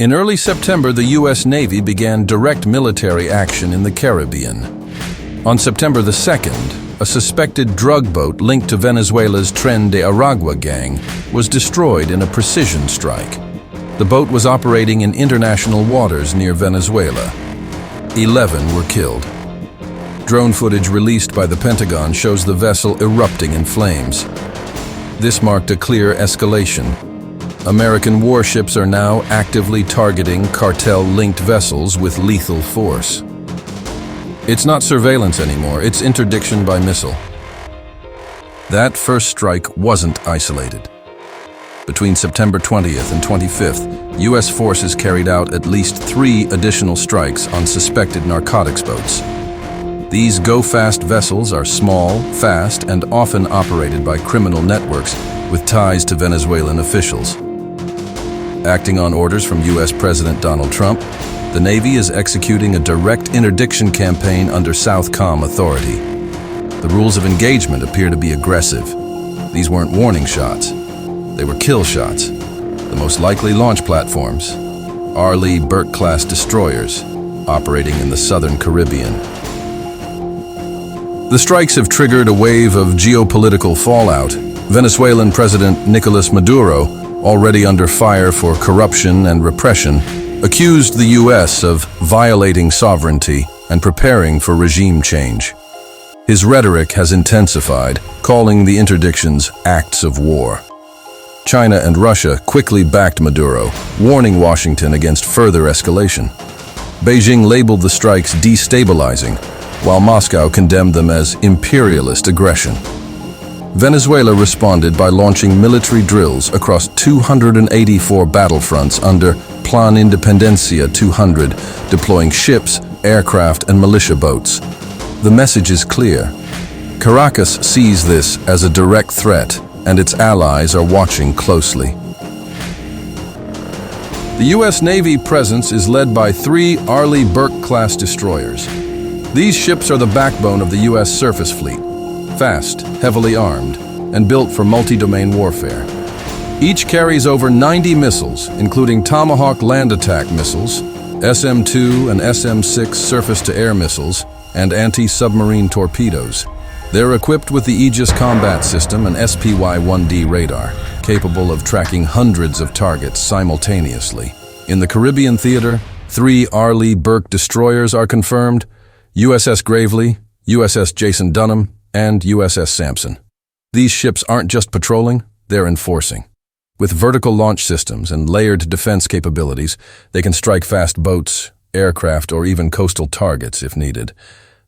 In early September, the U.S. Navy began direct military action in the Caribbean. On September the 2nd, a suspected drug boat linked to Venezuela's Tren de Aragua gang was destroyed in a precision strike. The boat was operating in international waters near Venezuela. 11 were killed. Drone footage released by the Pentagon shows the vessel erupting in flames. This marked a clear escalation. American warships are now actively targeting cartel-linked vessels with lethal force. It's not surveillance anymore, it's interdiction by missile. That first strike wasn't isolated. Between September 20th and 25th, U.S. forces carried out at least 3 additional strikes on suspected narcotics boats. These go-fast vessels are small, fast, and often operated by criminal networks with ties to Venezuelan officials. Acting on orders from U.S. President Donald Trump, the Navy is executing a direct interdiction campaign under SOUTHCOM authority. The rules of engagement appear to be aggressive. These weren't warning shots. They were kill shots. The most likely launch platforms, Arleigh Burke-class destroyers, operating in the southern Caribbean. The strikes have triggered a wave of geopolitical fallout. Venezuelan President Nicolás Maduro, already under fire for corruption and repression, accused the U.S. of violating sovereignty and preparing for regime change. His rhetoric has intensified, calling the interdictions acts of war. China and Russia quickly backed Maduro, warning Washington against further escalation. Beijing labeled the strikes destabilizing, while Moscow condemned them as imperialist aggression. Venezuela responded by launching military drills across 284 battlefronts under Plan Independencia 200, deploying ships, aircraft, and militia boats. The message is clear. Caracas sees this as a direct threat, and its allies are watching closely. The U.S. Navy presence is led by 3 Arleigh Burke-class destroyers. These ships are the backbone of the U.S. surface fleet, fast, heavily armed, and built for multi-domain warfare. Each carries over 90 missiles, including Tomahawk land attack missiles, SM-2 and SM-6 surface-to-air missiles, and anti-submarine torpedoes. They're equipped with the Aegis combat system and SPY-1D radar, capable of tracking hundreds of targets simultaneously. In the Caribbean theater, 3 Arleigh Burke destroyers are confirmed: USS Gravely, USS Jason Dunham, and USS Sampson. These ships aren't just patrolling, they're enforcing. With vertical launch systems and layered defense capabilities, they can strike fast boats, aircraft, or even coastal targets if needed.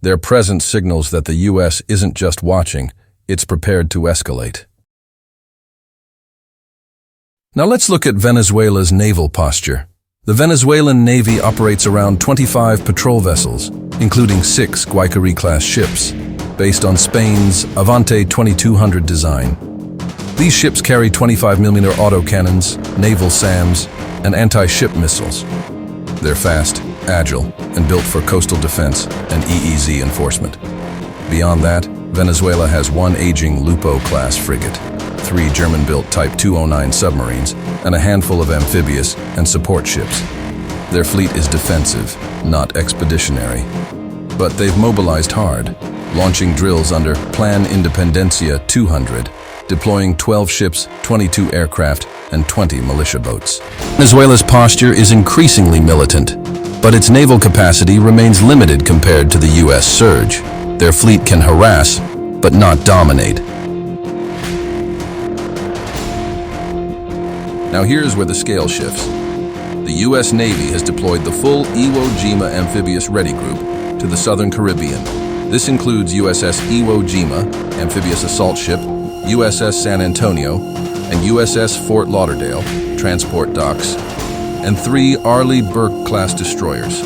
Their presence signals that the U.S. isn't just watching, it's prepared to escalate. Now let's look at Venezuela's naval posture. The Venezuelan Navy operates around 25 patrol vessels, including 6 Guayquerí-class ships, based on Spain's Avante 2200 design. These ships carry 25mm autocannons, naval SAMs, and anti-ship missiles. They're fast, agile, and built for coastal defense and EEZ enforcement. Beyond that, Venezuela has 1 aging Lupo-class frigate, 3 German-built Type 209 submarines, and a handful of amphibious and support ships. Their fleet is defensive, not expeditionary. But they've mobilized hard, launching drills under Plan Independencia 200, deploying 12 ships, 22 aircraft, and 20 militia boats. Venezuela's posture is increasingly militant, but its naval capacity remains limited compared to the U.S. surge. Their fleet can harass, but not dominate. Now here's where the scale shifts. The U.S. Navy has deployed the full Iwo Jima Amphibious Ready Group to the southern Caribbean. This includes USS Iwo Jima, amphibious assault ship, USS San Antonio, and USS Fort Lauderdale, transport docks, and 3 Arleigh Burke-class destroyers.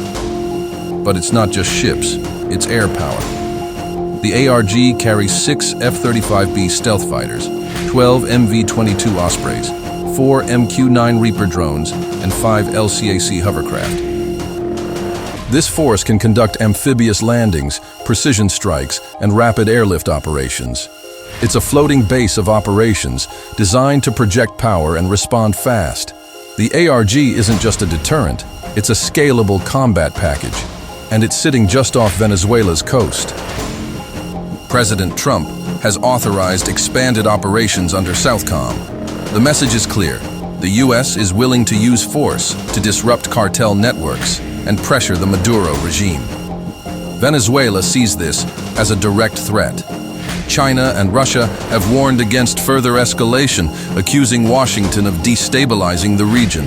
But it's not just ships, it's air power. The ARG carries 6 F-35B stealth fighters, 12 MV-22 Ospreys, 4 MQ-9 Reaper drones, and 5 LCAC hovercraft. This force can conduct amphibious landings, precision strikes, and rapid airlift operations. It's a floating base of operations designed to project power and respond fast. The ARG isn't just a deterrent, it's a scalable combat package, and it's sitting just off Venezuela's coast. President Trump has authorized expanded operations under SOUTHCOM. The message is clear. The U.S. is willing to use force to disrupt cartel networks and pressure the Maduro regime. Venezuela sees this as a direct threat. China and Russia have warned against further escalation, accusing Washington of destabilizing the region.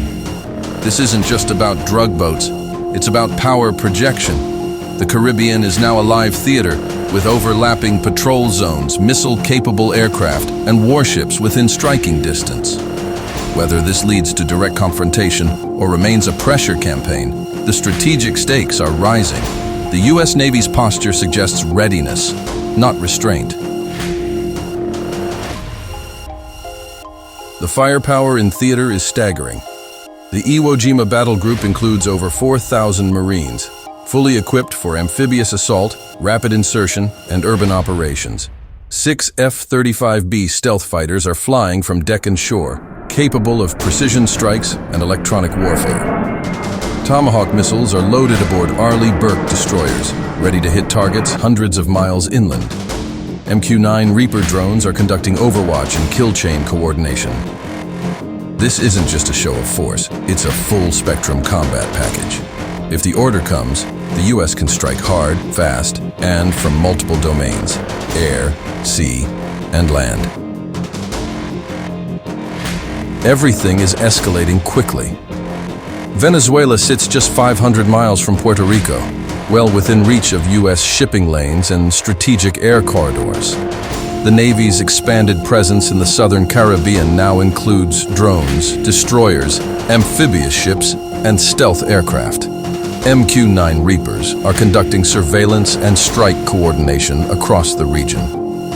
This isn't just about drug boats, it's about power projection. The Caribbean is now a live theater with overlapping patrol zones, missile-capable aircraft, and warships within striking distance. Whether this leads to direct confrontation or remains a pressure campaign, the strategic stakes are rising. The U.S. Navy's posture suggests readiness, not restraint. The firepower in theater is staggering. The Iwo Jima battle group includes over 4,000 Marines, fully equipped for amphibious assault, rapid insertion, and urban operations. 6 F-35B stealth fighters are flying from deck and shore, capable of precision strikes and electronic warfare. Tomahawk missiles are loaded aboard Arleigh Burke destroyers, ready to hit targets hundreds of miles inland. MQ-9 Reaper drones are conducting overwatch and kill chain coordination. This isn't just a show of force, it's a full-spectrum combat package. If the order comes, the U.S. can strike hard, fast, and from multiple domains: air, sea, and land. Everything is escalating quickly. Venezuela sits just 500 miles from Puerto Rico, well within reach of U.S. shipping lanes and strategic air corridors. The Navy's expanded presence in the southern Caribbean now includes drones, destroyers, amphibious ships, and stealth aircraft. MQ-9 Reapers are conducting surveillance and strike coordination across the region.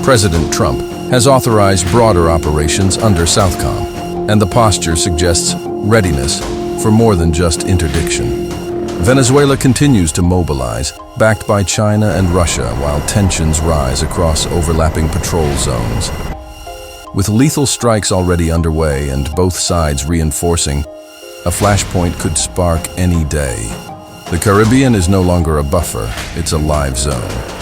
President Trump has authorized broader operations under SOUTHCOM, and the posture suggests readiness for more than just interdiction. Venezuela continues to mobilize, backed by China and Russia, while tensions rise across overlapping patrol zones. With lethal strikes already underway and both sides reinforcing, a flashpoint could spark any day. The Caribbean is no longer a buffer, it's a live zone.